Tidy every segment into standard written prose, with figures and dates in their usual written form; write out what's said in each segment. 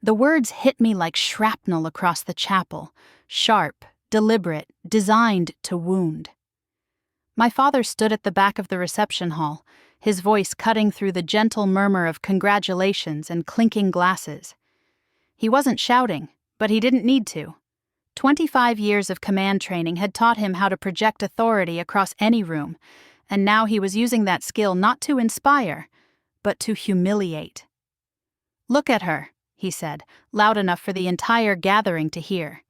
The words hit me like shrapnel across the chapel, sharp, deliberate, designed to wound. My father stood at the back of the reception hall, his voice cutting through the gentle murmur of congratulations and clinking glasses. He wasn't shouting, but he didn't need to. 25 years of command training had taught him how to project authority across any room, and now he was using that skill not to inspire, but to humiliate. "Look at her," he said, loud enough for the entire gathering to hear.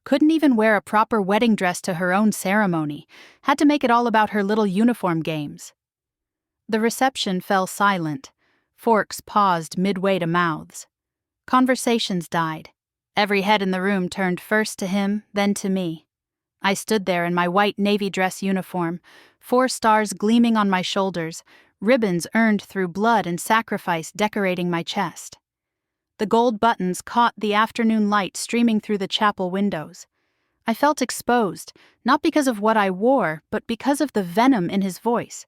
Couldn't even wear a proper wedding dress to her own ceremony, had to make it all about her little uniform games. The reception fell silent. Forks paused midway to mouths. Conversations died. Every head in the room turned first to him, then to me. I stood there in my white navy dress uniform, 4 stars gleaming on my shoulders, ribbons earned through blood and sacrifice decorating my chest. The gold buttons caught the afternoon light streaming through the chapel windows. I felt exposed, not because of what I wore, but because of the venom in his voice.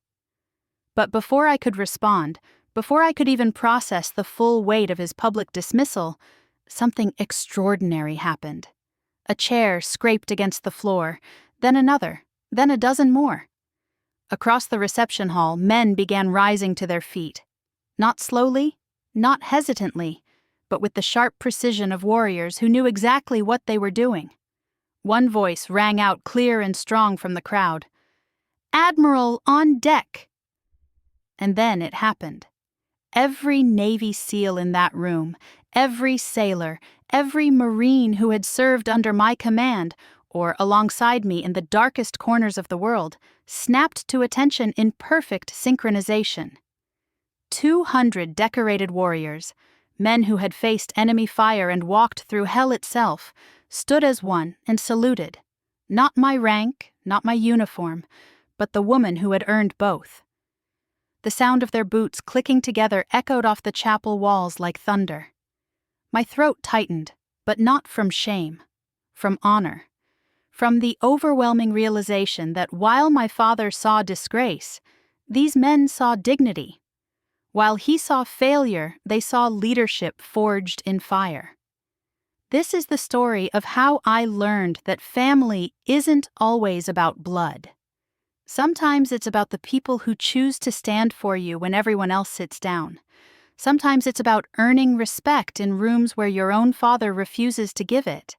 But before I could respond, before I could even process the full weight of his public dismissal, something extraordinary happened. A chair scraped against the floor, then another, then a dozen more. Across the reception hall, men began rising to their feet. Not slowly, not hesitantly, but with the sharp precision of warriors who knew exactly what they were doing. One voice rang out clear and strong from the crowd. "Admiral, on deck!" And then it happened. Every Navy SEAL in that room, every sailor, every Marine who had served under my command, or alongside me in the darkest corners of the world, snapped to attention in perfect synchronization. 200 decorated warriors, men who had faced enemy fire and walked through hell itself, stood as one and saluted. Not my rank, not my uniform, but the woman who had earned both. The sound of their boots clicking together echoed off the chapel walls like thunder. My throat tightened, but not from shame, from honor, from the overwhelming realization that while my father saw disgrace, these men saw dignity. While he saw failure, they saw leadership forged in fire. This is the story of how I learned that family isn't always about blood. Sometimes it's about the people who choose to stand for you when everyone else sits down. Sometimes it's about earning respect in rooms where your own father refuses to give it.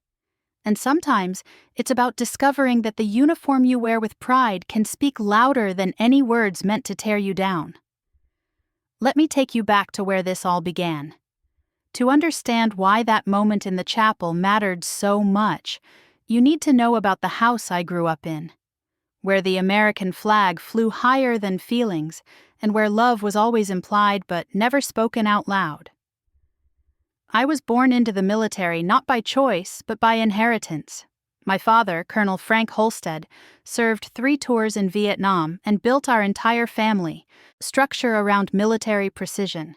And sometimes it's about discovering that the uniform you wear with pride can speak louder than any words meant to tear you down. Let me take you back to where this all began. To understand why that moment in the chapel mattered so much, you need to know about the house I grew up in, where the American flag flew higher than feelings, and where love was always implied but never spoken out loud. I was born into the military not by choice, but by inheritance. My father, Colonel Frank Holstead, served 3 tours in Vietnam and built our entire family, structure around military precision.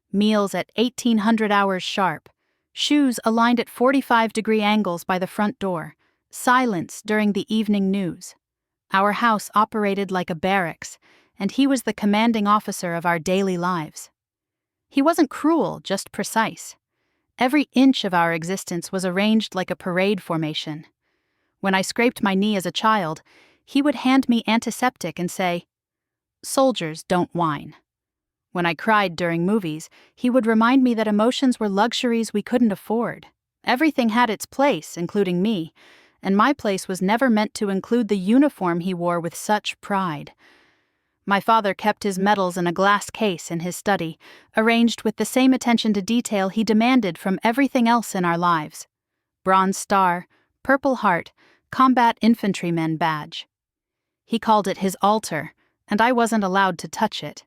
Meals at 1800 hours sharp, shoes aligned at 45-degree angles by the front door, silence during the evening news. Our house operated like a barracks, and he was the commanding officer of our daily lives. He wasn't cruel, just precise. Every inch of our existence was arranged like a parade formation. When I scraped my knee as a child, he would hand me antiseptic and say, "Soldiers don't whine." When I cried during movies, he would remind me that emotions were luxuries we couldn't afford. Everything had its place, including me, and my place was never meant to include the uniform he wore with such pride. My father kept his medals in a glass case in his study, arranged with the same attention to detail he demanded from everything else in our lives. Bronze Star, Purple Heart, Combat Infantryman Badge. He called it his altar, and I wasn't allowed to touch it.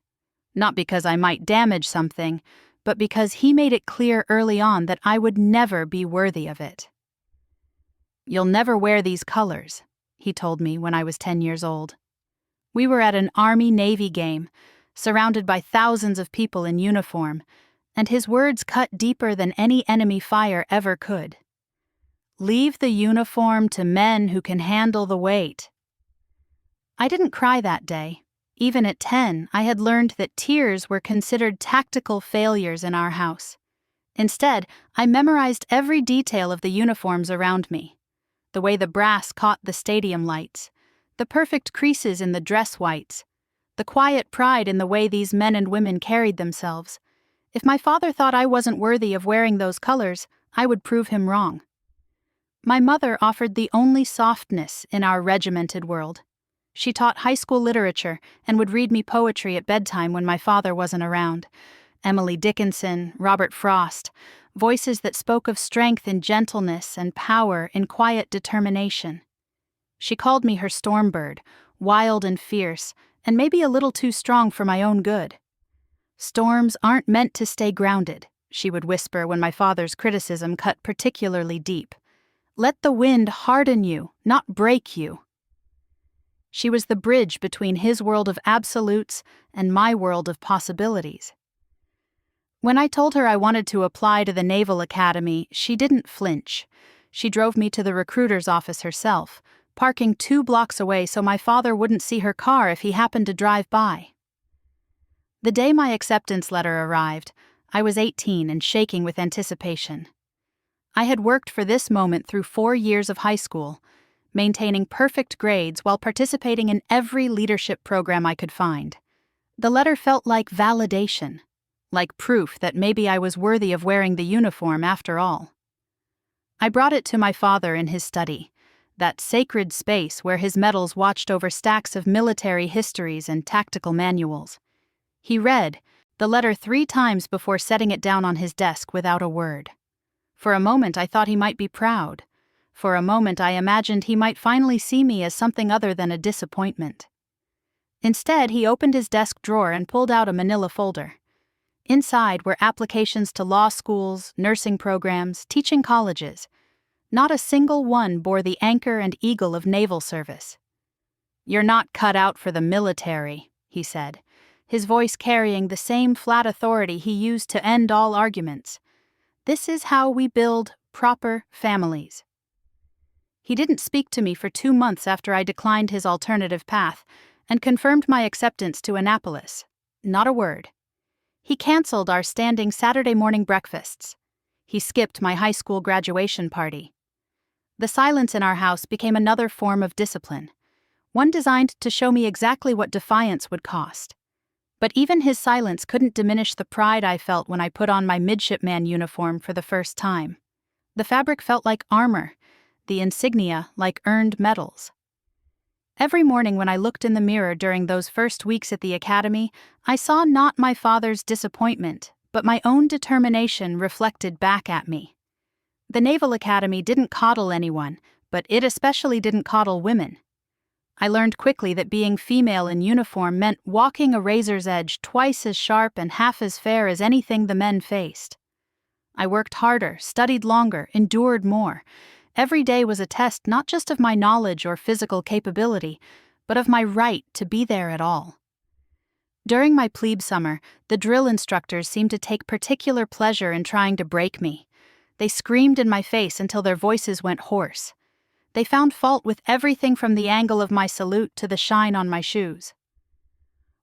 Not because I might damage something, but because he made it clear early on that I would never be worthy of it. "You'll never wear these colors," he told me when I was 10 years old. We were at an Army-Navy game, surrounded by thousands of people in uniform, and his words cut deeper than any enemy fire ever could. "Leave the uniform to men who can handle the weight." I didn't cry that day. Even at 10, I had learned that tears were considered tactical failures in our house. Instead, I memorized every detail of the uniforms around me. The way the brass caught the stadium lights, the perfect creases in the dress whites, the quiet pride in the way these men and women carried themselves. If my father thought I wasn't worthy of wearing those colors, I would prove him wrong. My mother offered the only softness in our regimented world. She taught high school literature and would read me poetry at bedtime when my father wasn't around. Emily Dickinson, Robert Frost, voices that spoke of strength in gentleness and power in quiet determination. She called me her storm bird, wild and fierce, and maybe a little too strong for my own good. "Storms aren't meant to stay grounded," she would whisper when my father's criticism cut particularly deep. "Let the wind harden you, not break you." She was the bridge between his world of absolutes and my world of possibilities. When I told her I wanted to apply to the Naval Academy, she didn't flinch. She drove me to the recruiter's office herself, parking 2 blocks away so my father wouldn't see her car if he happened to drive by. The day my acceptance letter arrived, I was 18 and shaking with anticipation. I had worked for this moment through 4 years of high school, maintaining perfect grades while participating in every leadership program I could find. The letter felt like validation, like proof that maybe I was worthy of wearing the uniform after all. I brought it to my father in his study, that sacred space where his medals watched over stacks of military histories and tactical manuals. He read the letter 3 times before setting it down on his desk without a word. For a moment I thought he might be proud. For a moment I imagined he might finally see me as something other than a disappointment. Instead, he opened his desk drawer and pulled out a manila folder. Inside were applications to law schools, nursing programs, teaching colleges. Not a single one bore the anchor and eagle of naval service. "You're not cut out for the military," he said, his voice carrying the same flat authority he used to end all arguments. "This is how we build proper families." He didn't speak to me for 2 months after I declined his alternative path and confirmed my acceptance to Annapolis. Not a word. He canceled our standing Saturday morning breakfasts. He skipped my high school graduation party. The silence in our house became another form of discipline, one designed to show me exactly what defiance would cost. But even his silence couldn't diminish the pride I felt when I put on my midshipman uniform for the first time. The fabric felt like armor, the insignia like earned medals. Every morning when I looked in the mirror during those first weeks at the academy, I saw not my father's disappointment, but my own determination reflected back at me. The Naval Academy didn't coddle anyone, but it especially didn't coddle women. I learned quickly that being female in uniform meant walking a razor's edge twice as sharp and half as fair as anything the men faced. I worked harder, studied longer, endured more. Every day was a test not just of my knowledge or physical capability, but of my right to be there at all. During my plebe summer, the drill instructors seemed to take particular pleasure in trying to break me. They screamed in my face until their voices went hoarse. They found fault with everything from the angle of my salute to the shine on my shoes.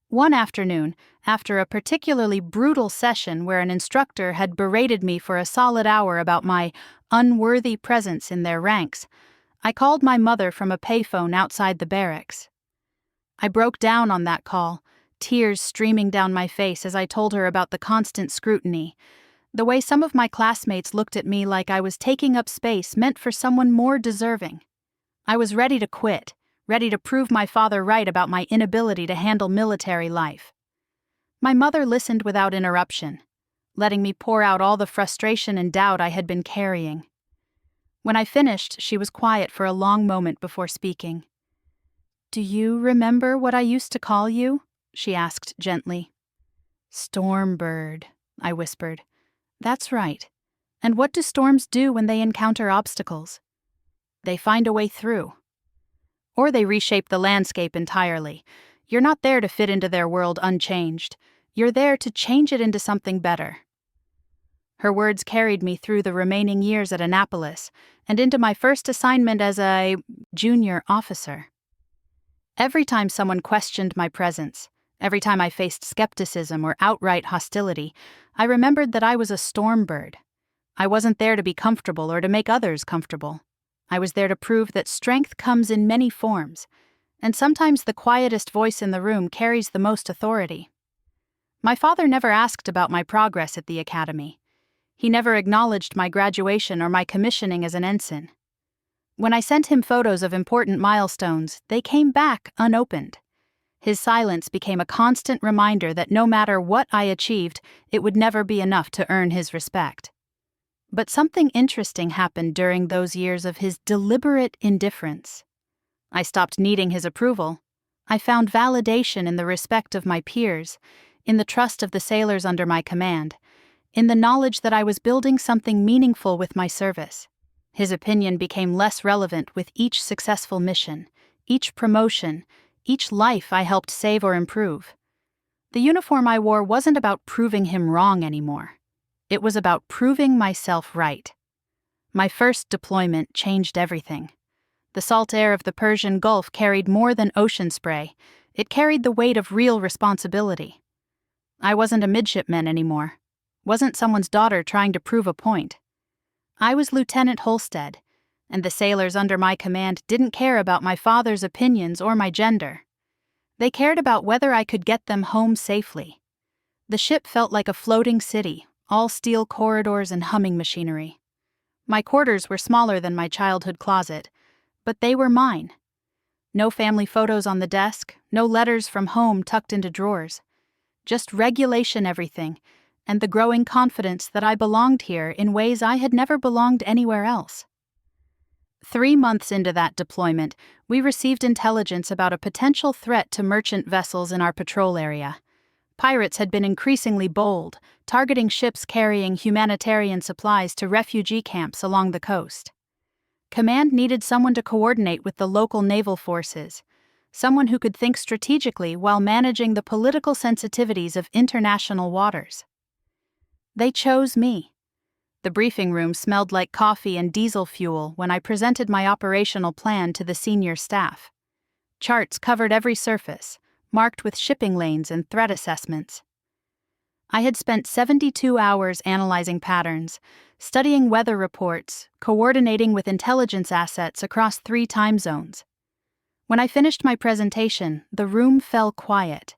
One afternoon, after a particularly brutal session where an instructor had berated me for a solid hour about my unworthy presence in their ranks, I called my mother from a payphone outside the barracks. I broke down on that call, tears streaming down my face as I told her about the constant scrutiny, the way some of my classmates looked at me like I was taking up space meant for someone more deserving. I was ready to quit, ready to prove my father right about my inability to handle military life. My mother listened without interruption, letting me pour out all the frustration and doubt I had been carrying. When I finished, she was quiet for a long moment before speaking. "Do you remember what I used to call you?" she asked gently. "Stormbird," I whispered. "That's right. And what do storms do when they encounter obstacles?" "They find a way through. Or they reshape the landscape entirely. You're not there to fit into their world unchanged. You're there to change it into something better." Her words carried me through the remaining years at Annapolis and into my first assignment as a junior officer. Every time someone questioned my presence, every time I faced skepticism or outright hostility, I remembered that I was a stormbird, I wasn't there to be comfortable or to make others comfortable. I was there to prove that strength comes in many forms, and sometimes the quietest voice in the room carries the most authority. My father never asked about my progress at the academy. He never acknowledged my graduation or my commissioning as an ensign. When I sent him photos of important milestones, they came back unopened. His silence became a constant reminder that no matter what I achieved, it would never be enough to earn his respect. But something interesting happened during those years of his deliberate indifference. I stopped needing his approval. I found validation in the respect of my peers, in the trust of the sailors under my command, in the knowledge that I was building something meaningful with my service. His opinion became less relevant with each successful mission, each promotion, each life I helped save or improve. The uniform I wore wasn't about proving him wrong anymore. It was about proving myself right. My first deployment changed everything. The salt air of the Persian Gulf carried more than ocean spray. It carried the weight of real responsibility. I wasn't a midshipman anymore. Wasn't someone's daughter trying to prove a point. I was Lieutenant Holstead, and the sailors under my command didn't care about my father's opinions or my gender. They cared about whether I could get them home safely. The ship felt like a floating city, all steel corridors and humming machinery. My quarters were smaller than my childhood closet, but they were mine. No family photos on the desk, no letters from home tucked into drawers. Just regulation everything, and the growing confidence that I belonged here in ways I had never belonged anywhere else. 3 months into that deployment, we received intelligence about a potential threat to merchant vessels in our patrol area. Pirates had been increasingly bold, targeting ships carrying humanitarian supplies to refugee camps along the coast. Command needed someone to coordinate with the local naval forces, someone who could think strategically while managing the political sensitivities of international waters. They chose me. The briefing room smelled like coffee and diesel fuel when I presented my operational plan to the senior staff. Charts covered every surface, marked with shipping lanes and threat assessments. I had spent 72 hours analyzing patterns, studying weather reports, coordinating with intelligence assets across 3 time zones. When I finished my presentation, the room fell quiet.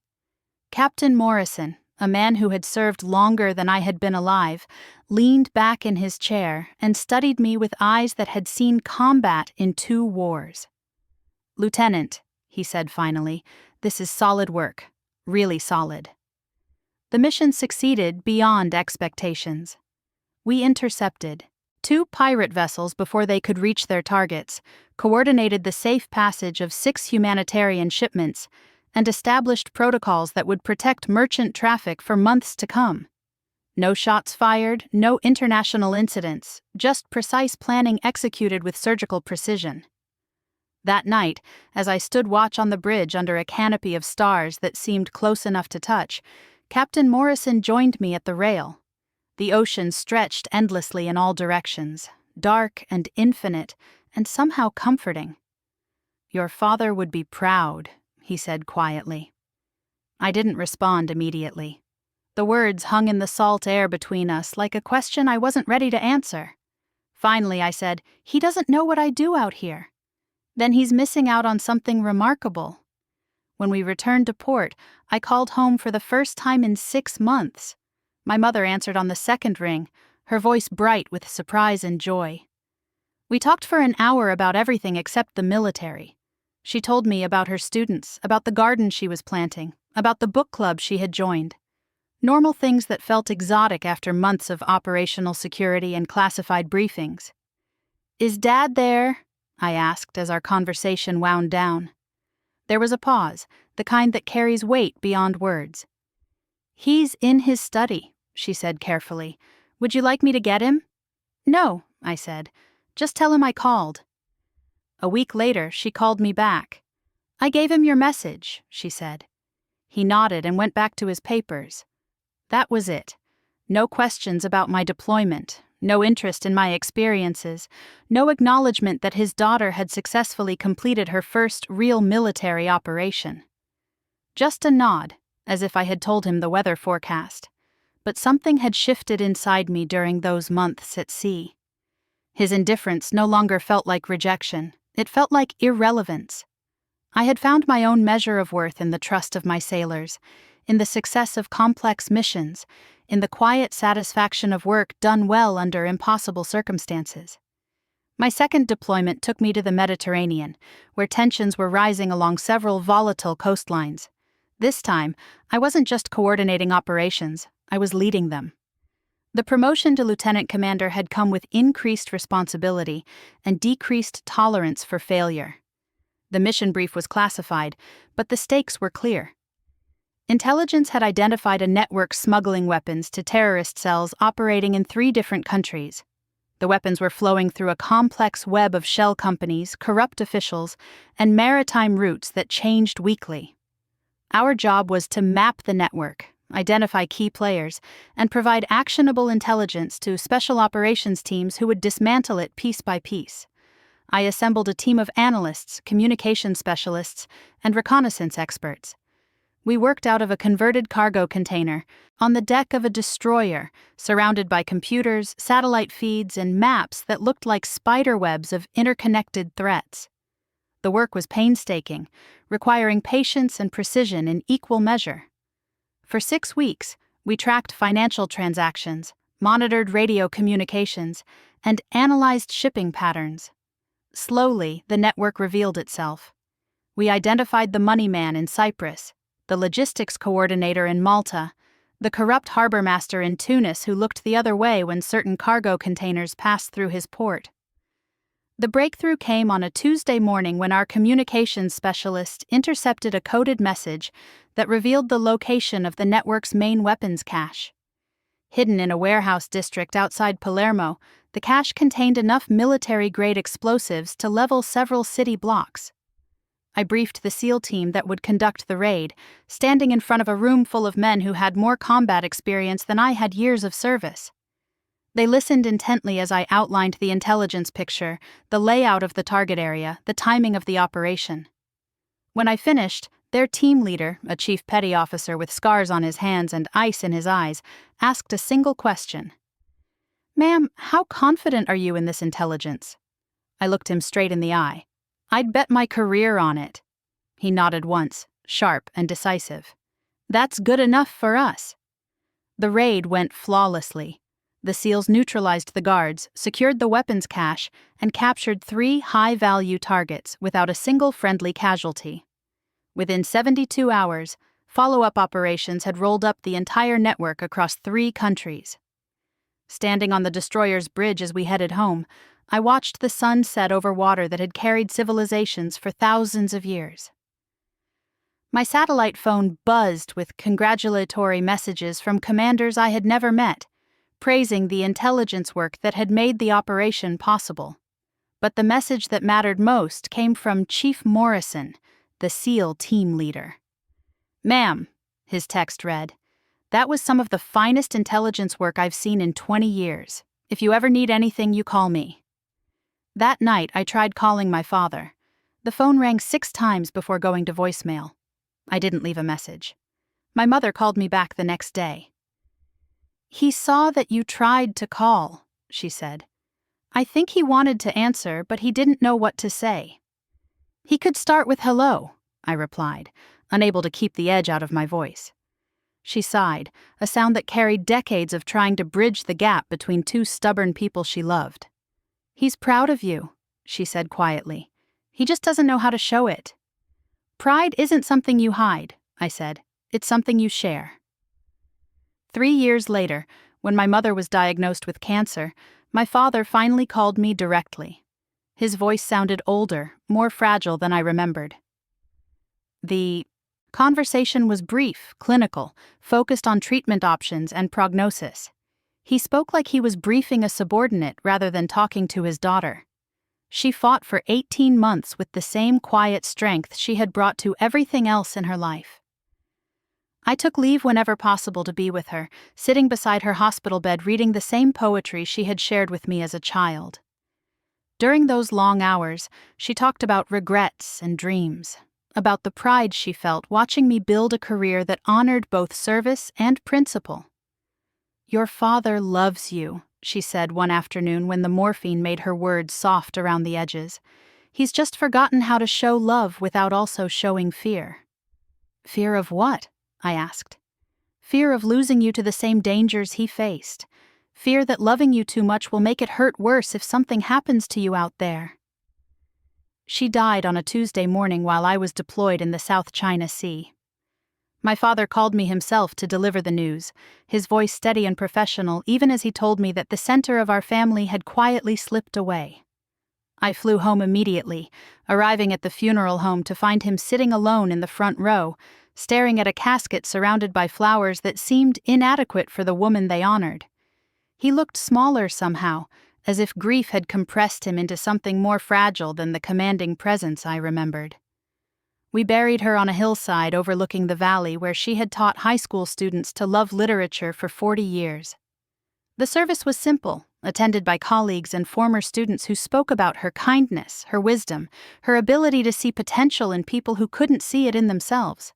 Captain Morrison, a man who had served longer than I had been alive, leaned back in his chair and studied me with eyes that had seen combat in 2 wars. "Lieutenant," he said finally, "this is solid work, really solid." The mission succeeded beyond expectations. We intercepted 2 pirate vessels before they could reach their targets, coordinated the safe passage of 6 humanitarian shipments, and established protocols that would protect merchant traffic for months to come. No shots fired, no international incidents, just precise planning executed with surgical precision. That night, as I stood watch on the bridge under a canopy of stars that seemed close enough to touch, Captain Morrison joined me at the rail. The ocean stretched endlessly in all directions, dark and infinite, and somehow comforting. "Your father would be proud," he said quietly. I didn't respond immediately. The words hung in the salt air between us like a question I wasn't ready to answer. Finally I said, "He doesn't know what I do out here." "Then he's missing out on something remarkable." When we returned to port, I called home for the first time in 6 months. My mother answered on the second ring, her voice bright with surprise and joy. We talked for an hour about everything except the military. She told me about her students, about the garden she was planting, about the book club she had joined. Normal things that felt exotic after months of operational security and classified briefings. "Is Dad there?" I asked as our conversation wound down. There was a pause, the kind that carries weight beyond words. "He's in his study," she said carefully. "Would you like me to get him?" "No," I said. "Just tell him I called." A week later, she called me back. "I gave him your message," she said. He nodded and went back to his papers. That was it. No questions about my deployment, no interest in my experiences, no acknowledgement that his daughter had successfully completed her first real military operation. Just a nod, as if I had told him the weather forecast. but something had shifted inside me during those months at sea. His indifference no longer felt like rejection, it felt like irrelevance. I had found my own measure of worth in the trust of my sailors, in the success of complex missions, in the quiet satisfaction of work done well under impossible circumstances. My second deployment took me to the Mediterranean, where tensions were rising along several volatile coastlines. This time, I wasn't just coordinating operations, I was leading them. The promotion to lieutenant commander had come with increased responsibility and decreased tolerance for failure. The mission brief was classified, but the stakes were clear. Intelligence had identified a network smuggling weapons to terrorist cells operating in 3 different countries. The weapons were flowing through a complex web of shell companies, corrupt officials, and maritime routes that changed weekly. Our job was to map the network, identify key players, and provide actionable intelligence to special operations teams who would dismantle it piece by piece. I assembled a team of analysts, communication specialists, and reconnaissance experts. We worked out of a converted cargo container, on the deck of a destroyer, surrounded by computers, satellite feeds, and maps that looked like spider webs of interconnected threats. The work was painstaking, requiring patience and precision in equal measure. For 6 weeks, we tracked financial transactions, monitored radio communications, and analyzed shipping patterns. Slowly, the network revealed itself. We identified the money man in Cyprus, the logistics coordinator in Malta, the corrupt harbor master in Tunis who looked the other way when certain cargo containers passed through his port. The breakthrough came on a Tuesday morning when our communications specialist intercepted a coded message that revealed the location of the network's main weapons cache. Hidden in a warehouse district outside Palermo, the cache contained enough military-grade explosives to level several city blocks. I briefed the SEAL team that would conduct the raid, standing in front of a room full of men who had more combat experience than I had years of service. They listened intently as I outlined the intelligence picture, the layout of the target area, the timing of the operation. When I finished, their team leader, a chief petty officer with scars on his hands and ice in his eyes, asked a single question. "Ma'am, how confident are you in this intelligence?" I looked him straight in the eye. "I'd bet my career on it." He nodded once, sharp and decisive. "That's good enough for us." The raid went flawlessly. The SEALs neutralized the guards, secured the weapons cache, and captured 3 high-value targets without a single friendly casualty. Within 72 hours, follow-up operations had rolled up the entire network across 3 countries. Standing on the destroyer's bridge as we headed home, I watched the sun set over water that had carried civilizations for thousands of years. My satellite phone buzzed with congratulatory messages from commanders I had never met, praising the intelligence work that had made the operation possible. But the message that mattered most came from Chief Morrison, the SEAL team leader. "Ma'am," his text read, "that was some of the finest intelligence work I've seen in 20 years. If you ever need anything, you call me." That night, I tried calling my father. The phone rang 6 times before going to voicemail. I didn't leave a message. My mother called me back the next day. "He saw that you tried to call," she said. "I think he wanted to answer, but he didn't know what to say." "He could start with hello," I replied, unable to keep the edge out of my voice. She sighed, a sound that carried decades of trying to bridge the gap between 2 stubborn people she loved. "He's proud of you," she said quietly. "He just doesn't know how to show it." "Pride isn't something you hide," I said. "It's something you share." 3 years later, when my mother was diagnosed with cancer, my father finally called me directly. His voice sounded older, more fragile than I remembered. The conversation was brief, clinical, focused on treatment options and prognosis. He spoke like he was briefing a subordinate rather than talking to his daughter. She fought for 18 months with the same quiet strength she had brought to everything else in her life. I took leave whenever possible to be with her, sitting beside her hospital bed reading the same poetry she had shared with me as a child. During those long hours, she talked about regrets and dreams, about the pride she felt watching me build a career that honored both service and principle. "Your father loves you," she said one afternoon when the morphine made her words soft around the edges. "He's just forgotten how to show love without also showing fear." "Fear of what?" I asked. "Fear of losing you to the same dangers he faced. Fear that loving you too much will make it hurt worse if something happens to you out there." She died on a Tuesday morning while I was deployed in the South China Sea. My father called me himself to deliver the news, his voice steady and professional even as he told me that the center of our family had quietly slipped away. I flew home immediately, arriving at the funeral home to find him sitting alone in the front row, staring at a casket surrounded by flowers that seemed inadequate for the woman they honored. He looked smaller somehow, as if grief had compressed him into something more fragile than the commanding presence I remembered. We buried her on a hillside overlooking the valley where she had taught high school students to love literature for 40 years. The service was simple, attended by colleagues and former students who spoke about her kindness, her wisdom, her ability to see potential in people who couldn't see it in themselves.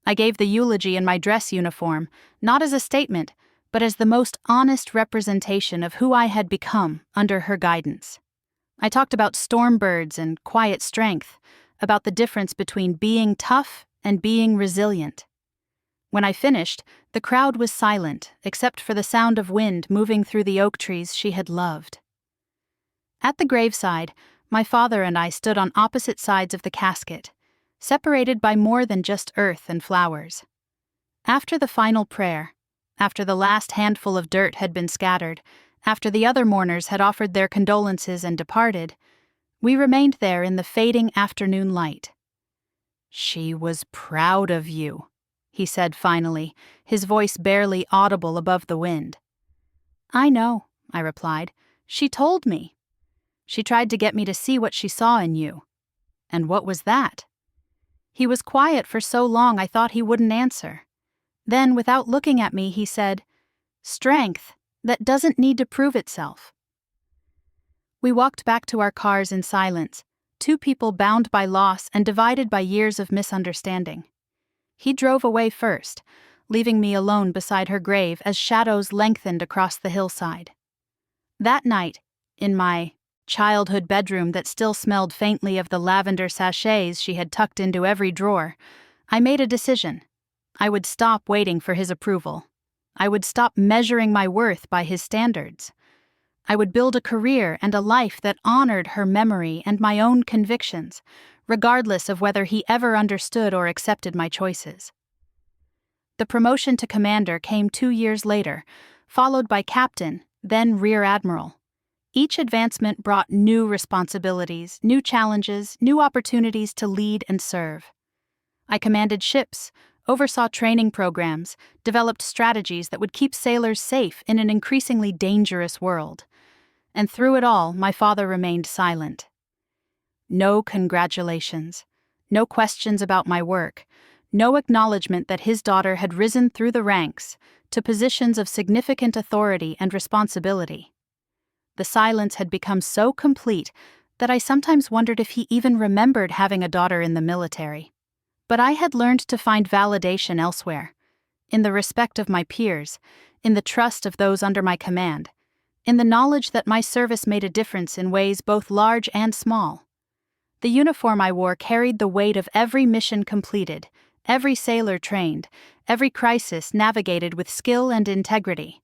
I gave the eulogy in my dress uniform, not as a statement, but as the most honest representation of who I had become under her guidance. I talked about storm birds and quiet strength, about the difference between being tough and being resilient. When I finished, the crowd was silent, except for the sound of wind moving through the oak trees she had loved. At the graveside, my father and I stood on opposite sides of the casket, separated by more than just earth and flowers. After the final prayer, after the last handful of dirt had been scattered, after the other mourners had offered their condolences and departed, we remained there in the fading afternoon light. "She was proud of you," he said finally, his voice barely audible above the wind. "I know," I replied. "She told me. She tried to get me to see what she saw in you." "And what was that?" He was quiet for so long I thought he wouldn't answer. Then, without looking at me, he said, "Strength that doesn't need to prove itself." We walked back to our cars in silence, two people bound by loss and divided by years of misunderstanding. He drove away first, leaving me alone beside her grave as shadows lengthened across the hillside. That night, in my childhood bedroom that still smelled faintly of the lavender sachets she had tucked into every drawer, I made a decision. I would stop waiting for his approval. I would stop measuring my worth by his standards. I would build a career and a life that honored her memory and my own convictions, regardless of whether he ever understood or accepted my choices. The promotion to commander came 2 years later, followed by captain, then rear admiral. Each advancement brought new responsibilities, new challenges, new opportunities to lead and serve. I commanded ships, oversaw training programs, developed strategies that would keep sailors safe in an increasingly dangerous world. And through it all, my father remained silent. No congratulations, no questions about my work, no acknowledgement that his daughter had risen through the ranks to positions of significant authority and responsibility. The silence had become so complete that I sometimes wondered if he even remembered having a daughter in the military. But I had learned to find validation elsewhere, in the respect of my peers, in the trust of those under my command, in the knowledge that my service made a difference in ways both large and small. The uniform I wore carried the weight of every mission completed, every sailor trained, every crisis navigated with skill and integrity.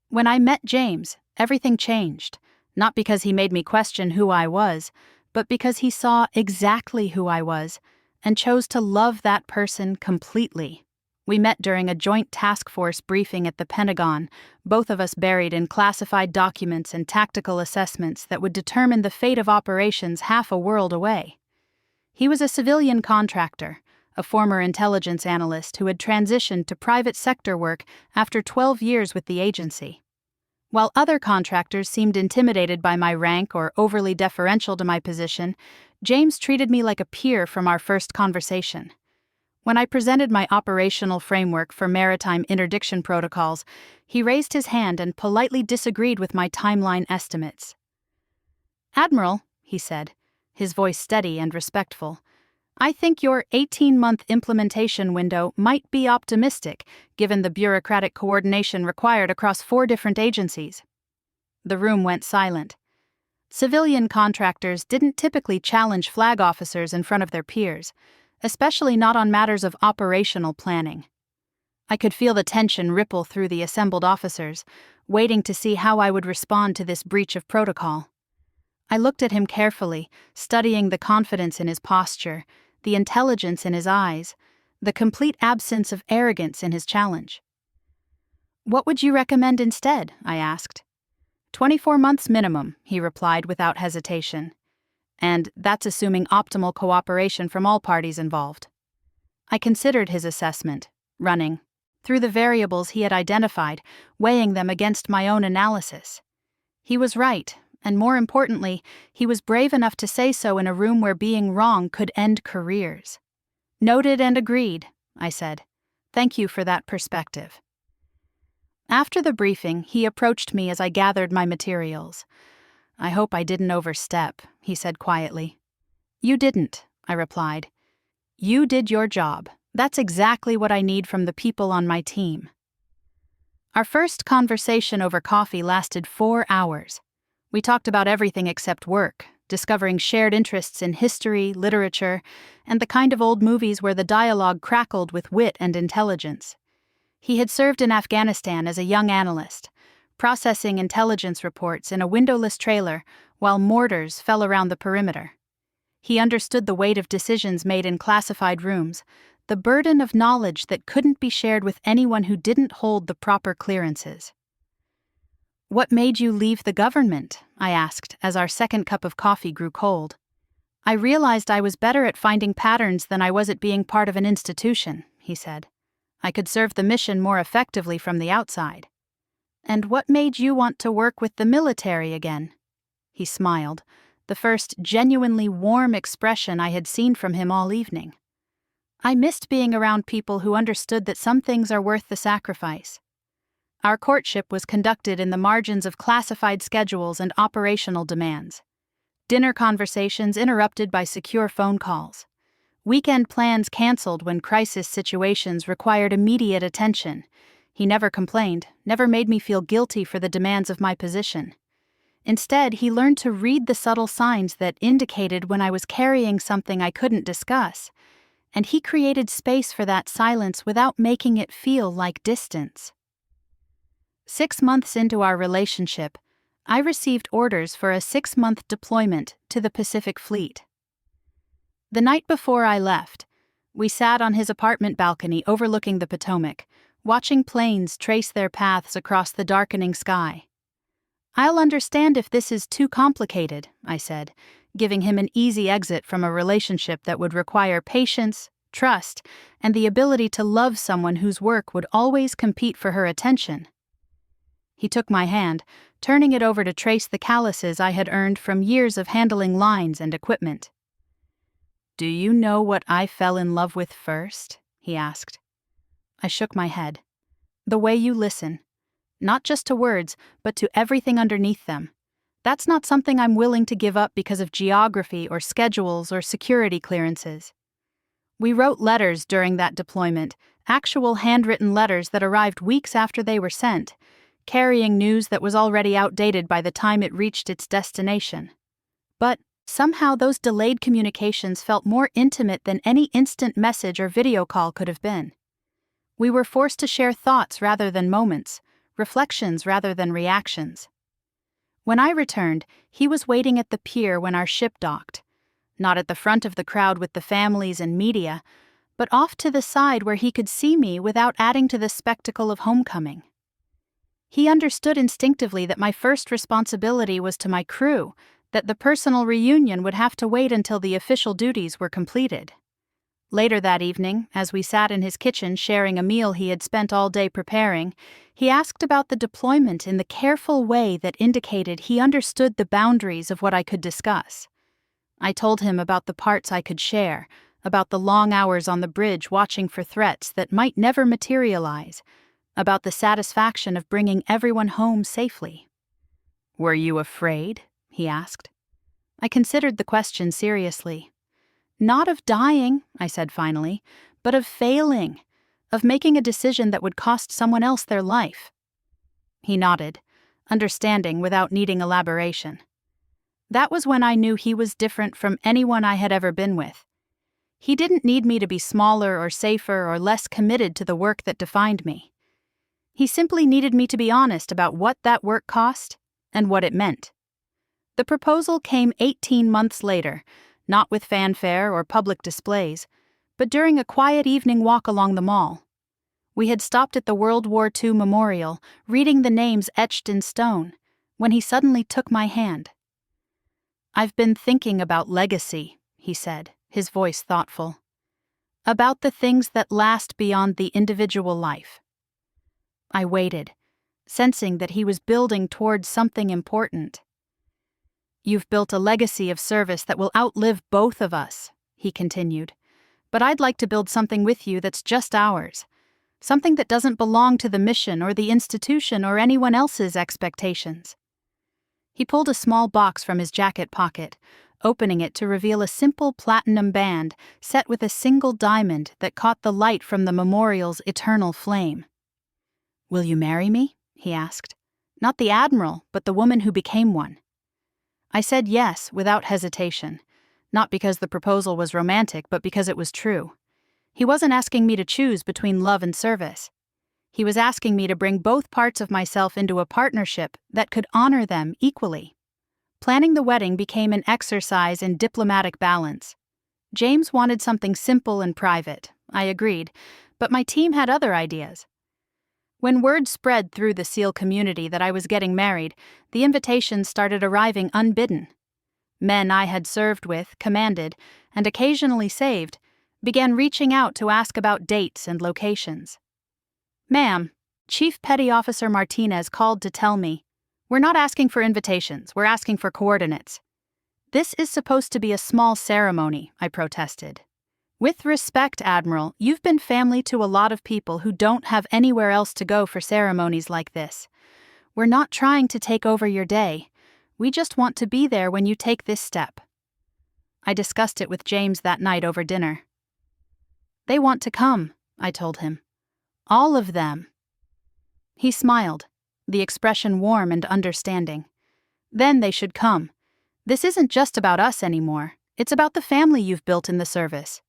When I met James, everything changed, not because he made me question who I was, but because he saw exactly who I was and chose to love that person completely. We met during a joint task force briefing at the Pentagon, both of us buried in classified documents and tactical assessments that would determine the fate of operations half a world away. He was a civilian contractor, a former intelligence analyst who had transitioned to private sector work after 12 years with the agency. While other contractors seemed intimidated by my rank or overly deferential to my position, James treated me like a peer from our first conversation. When I presented my operational framework for maritime interdiction protocols, he raised his hand and politely disagreed with my timeline estimates. "Admiral," he said, his voice steady and respectful, I think your 18-month implementation window might be optimistic, given the bureaucratic coordination required across 4 different agencies. The room went silent. Civilian contractors didn't typically challenge flag officers in front of their peers, especially not on matters of operational planning. I could feel the tension ripple through the assembled officers, waiting to see how I would respond to this breach of protocol. I looked at him carefully, studying the confidence in his posture, the intelligence in his eyes, the complete absence of arrogance in his challenge. "What would you recommend instead?" I asked. 24 months minimum, he replied without hesitation. And that's assuming optimal cooperation from all parties involved. I considered his assessment, running through the variables he had identified, weighing them against my own analysis. He was right, and more importantly, he was brave enough to say so in a room where being wrong could end careers. "Noted and agreed," I said. "Thank you for that perspective." After the briefing, he approached me as I gathered my materials. "I hope I didn't overstep," he said quietly. "You didn't," I replied. "You did your job. That's exactly what I need from the people on my team." Our first conversation over coffee lasted 4 hours. We talked about everything except work, discovering shared interests in history, literature, and the kind of old movies where the dialogue crackled with wit and intelligence. He had served in Afghanistan as a young analyst, processing intelligence reports in a windowless trailer while mortars fell around the perimeter. He understood the weight of decisions made in classified rooms, the burden of knowledge that couldn't be shared with anyone who didn't hold the proper clearances. "What made you leave the government?" I asked as our second cup of coffee grew cold. "I realized I was better at finding patterns than I was at being part of an institution," he said. "I could serve the mission more effectively from the outside." "And what made you want to work with the military again?" He smiled, the first genuinely warm expression I had seen from him all evening. "I missed being around people who understood that some things are worth the sacrifice." Our courtship was conducted in the margins of classified schedules and operational demands. Dinner conversations interrupted by secure phone calls. Weekend plans canceled when crisis situations required immediate attention. He never complained, never made me feel guilty for the demands of my position. Instead, he learned to read the subtle signs that indicated when I was carrying something I couldn't discuss, and he created space for that silence without making it feel like distance. 6 months into our relationship, I received orders for a 6-month deployment to the Pacific Fleet. The night before I left, we sat on his apartment balcony overlooking the Potomac, watching planes trace their paths across the darkening sky. "I'll understand if this is too complicated," I said, giving him an easy exit from a relationship that would require patience, trust, and the ability to love someone whose work would always compete for her attention. He took my hand, turning it over to trace the calluses I had earned from years of handling lines and equipment. "Do you know what I fell in love with first?" he asked. I shook my head. "The way you listen. Not just to words, but to everything underneath them. That's not something I'm willing to give up because of geography or schedules or security clearances." We wrote letters during that deployment, actual handwritten letters that arrived weeks after they were sent, carrying news that was already outdated by the time it reached its destination. But somehow those delayed communications felt more intimate than any instant message or video call could have been. We were forced to share thoughts rather than moments, reflections rather than reactions. When I returned, he was waiting at the pier when our ship docked, not at the front of the crowd with the families and media, but off to the side where he could see me without adding to the spectacle of homecoming. He understood instinctively that my first responsibility was to my crew, that the personal reunion would have to wait until the official duties were completed. Later that evening, as we sat in his kitchen sharing a meal he had spent all day preparing, he asked about the deployment in the careful way that indicated he understood the boundaries of what I could discuss. I told him about the parts I could share, about the long hours on the bridge watching for threats that might never materialize, about the satisfaction of bringing everyone home safely. "Were you afraid?" he asked. I considered the question seriously. Not of dying, I said finally, but of failing, of making a decision that would cost someone else their life. He nodded, understanding without needing elaboration. That was when I knew he was different from anyone I had ever been with. He didn't need me to be smaller or safer or less committed to the work that defined me. He simply needed me to be honest about what that work cost and what it meant. The proposal came 18 months later, not with fanfare or public displays, but during a quiet evening walk along the mall. We had stopped at the World War II memorial, reading the names etched in stone, when he suddenly took my hand. "I've been thinking about legacy," he said, his voice thoughtful. "About the things that last beyond the individual life." I waited, sensing that he was building towards something important. "You've built a legacy of service that will outlive both of us," he continued. "But I'd like to build something with you that's just ours. Something that doesn't belong to the mission or the institution or anyone else's expectations." He pulled a small box from his jacket pocket, opening it to reveal a simple platinum band set with a single diamond that caught the light from the memorial's eternal flame. "Will you marry me?" he asked. "Not the admiral, but the woman who became one." I said yes, without hesitation, not because the proposal was romantic, but because it was true. He wasn't asking me to choose between love and service. He was asking me to bring both parts of myself into a partnership that could honor them equally. Planning the wedding became an exercise in diplomatic balance. James wanted something simple and private, I agreed, but my team had other ideas. When word spread through the SEAL community that I was getting married, the invitations started arriving unbidden. Men I had served with, commanded, and occasionally saved, began reaching out to ask about dates and locations. "Ma'am, Chief Petty Officer Martinez called to tell me, we're not asking for invitations, we're asking for coordinates." "This is supposed to be a small ceremony," I protested. "With respect, Admiral, you've been family to a lot of people who don't have anywhere else to go for ceremonies like this. We're not trying to take over your day. We just want to be there when you take this step." I discussed it with James that night over dinner. "They want to come," I told him. "All of them." He smiled, the expression warm and understanding. "Then they should come. This isn't just about us anymore. It's about the family you've built in the service."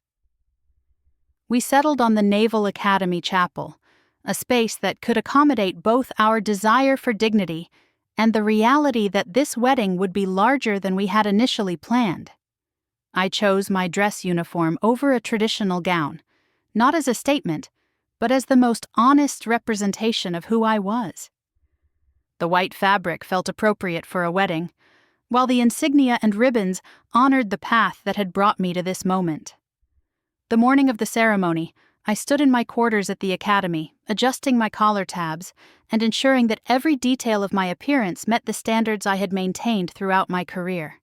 We settled on the Naval Academy Chapel, a space that could accommodate both our desire for dignity and the reality that this wedding would be larger than we had initially planned. I chose my dress uniform over a traditional gown, not as a statement, but as the most honest representation of who I was. The white fabric felt appropriate for a wedding, while the insignia and ribbons honored the path that had brought me to this moment. The morning of the ceremony, I stood in my quarters at the academy, adjusting my collar tabs and ensuring that every detail of my appearance met the standards I had maintained throughout my career.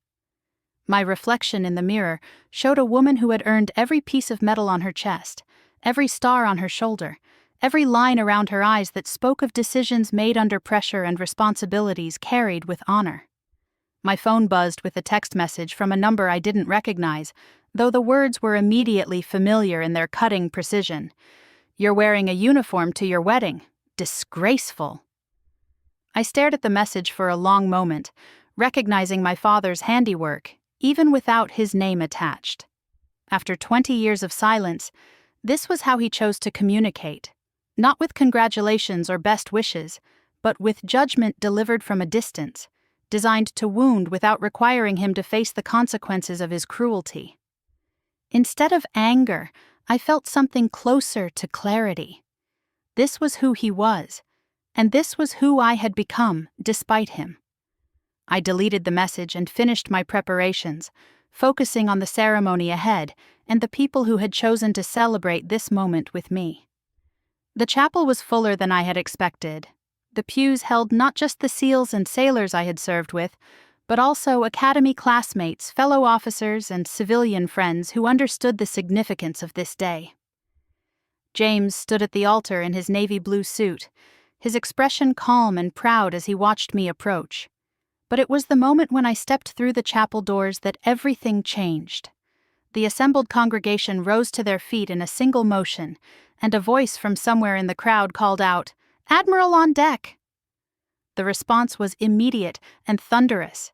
My reflection in the mirror showed a woman who had earned every piece of metal on her chest, every star on her shoulder, every line around her eyes that spoke of decisions made under pressure and responsibilities carried with honor. My phone buzzed with a text message from a number I didn't recognize, though the words were immediately familiar in their cutting precision. "You're wearing a uniform to your wedding. Disgraceful." I stared at the message for a long moment, recognizing my father's handiwork, even without his name attached. After 20 years of silence, this was how he chose to communicate, not with congratulations or best wishes, but with judgment delivered from a distance, designed to wound without requiring him to face the consequences of his cruelty. Instead of anger, I felt something closer to clarity. This was who he was, and this was who I had become despite him. I deleted the message and finished my preparations, focusing on the ceremony ahead and the people who had chosen to celebrate this moment with me. The chapel was fuller than I had expected. The pews held not just the SEALs and sailors I had served with, but also Academy classmates, fellow officers, and civilian friends who understood the significance of this day. James stood at the altar in his navy blue suit, his expression calm and proud as he watched me approach. But it was the moment when I stepped through the chapel doors that everything changed. The assembled congregation rose to their feet in a single motion, and a voice from somewhere in the crowd called out, "Admiral on deck!" The response was immediate and thunderous.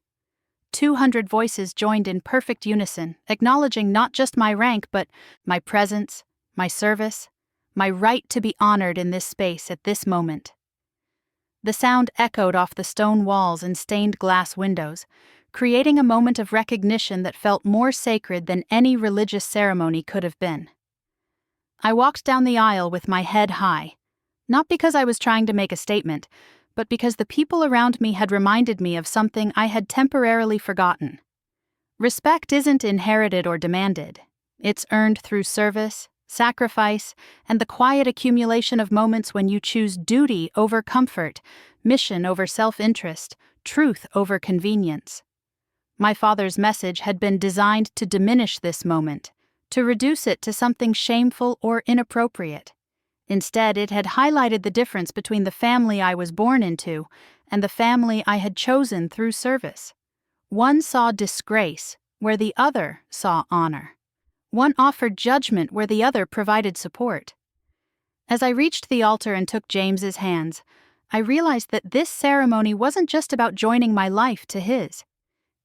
200 voices joined in perfect unison, acknowledging not just my rank but my presence, my service, my right to be honored in this space at this moment. The sound echoed off the stone walls and stained glass windows, creating a moment of recognition that felt more sacred than any religious ceremony could have been. I walked down the aisle with my head high, not because I was trying to make a statement, but because the people around me had reminded me of something I had temporarily forgotten. Respect isn't inherited or demanded. It's earned through service, sacrifice, and the quiet accumulation of moments when you choose duty over comfort, mission over self-interest, truth over convenience. My father's message had been designed to diminish this moment, to reduce it to something shameful or inappropriate. Instead, it had highlighted the difference between the family I was born into and the family I had chosen through service. One saw disgrace where the other saw honor. One offered judgment where the other provided support. As I reached the altar and took James's hands, I realized that this ceremony wasn't just about joining my life to his.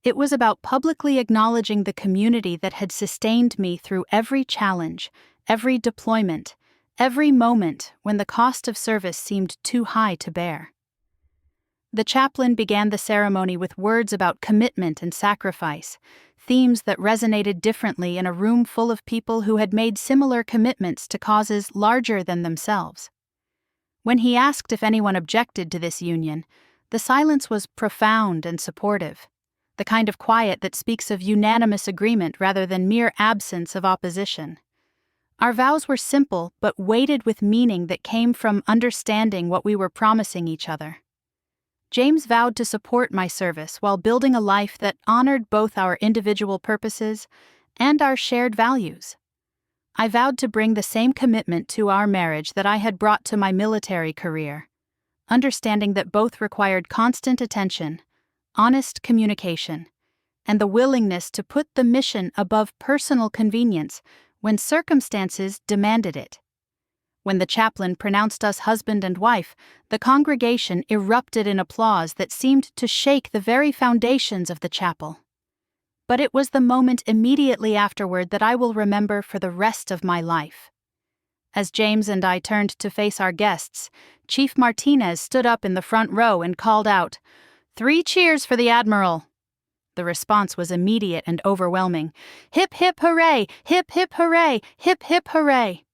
It was about publicly acknowledging the community that had sustained me through every challenge, every deployment, every moment when the cost of service seemed too high to bear. The chaplain began the ceremony with words about commitment and sacrifice, themes that resonated differently in a room full of people who had made similar commitments to causes larger than themselves. When he asked if anyone objected to this union, the silence was profound and supportive, the kind of quiet that speaks of unanimous agreement rather than mere absence of opposition. Our vows were simple but weighted with meaning that came from understanding what we were promising each other. James vowed to support my service while building a life that honored both our individual purposes and our shared values. I vowed to bring the same commitment to our marriage that I had brought to my military career, understanding that both required constant attention, honest communication, and the willingness to put the mission above personal convenience when circumstances demanded it. When the chaplain pronounced us husband and wife, the congregation erupted in applause that seemed to shake the very foundations of the chapel. But it was the moment immediately afterward that I will remember for the rest of my life. As James and I turned to face our guests, Chief Martinez stood up in the front row and called out, "3 cheers for the Admiral!" The response was immediate and overwhelming. "Hip, hip, hooray! Hip, hip, hooray! Hip, hip, hooray!"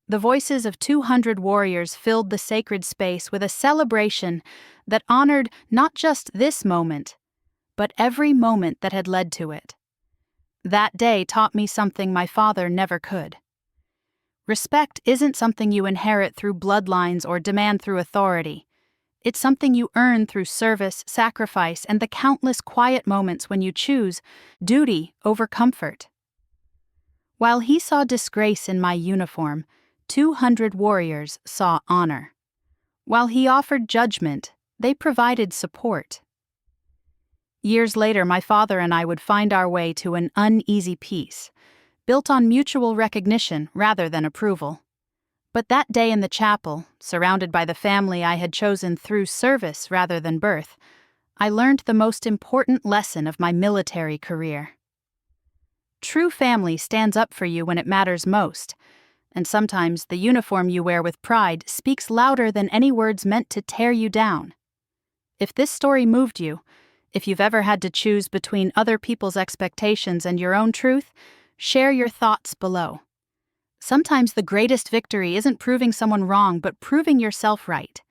The voices of 200 warriors filled the sacred space with a celebration that honored not just this moment, but every moment that had led to it. That day taught me something my father never could. Respect isn't something you inherit through bloodlines or demand through authority. It's something you earn through service, sacrifice, and the countless quiet moments when you choose duty over comfort. While he saw disgrace in my uniform, 200 warriors saw honor. While he offered judgment, they provided support. Years later, my father and I would find our way to an uneasy peace, built on mutual recognition rather than approval. But that day in the chapel, surrounded by the family I had chosen through service rather than birth, I learned the most important lesson of my military career. True family stands up for you when it matters most, and sometimes the uniform you wear with pride speaks louder than any words meant to tear you down. If this story moved you, if you've ever had to choose between other people's expectations and your own truth, share your thoughts below. Sometimes the greatest victory isn't proving someone wrong, but proving yourself right.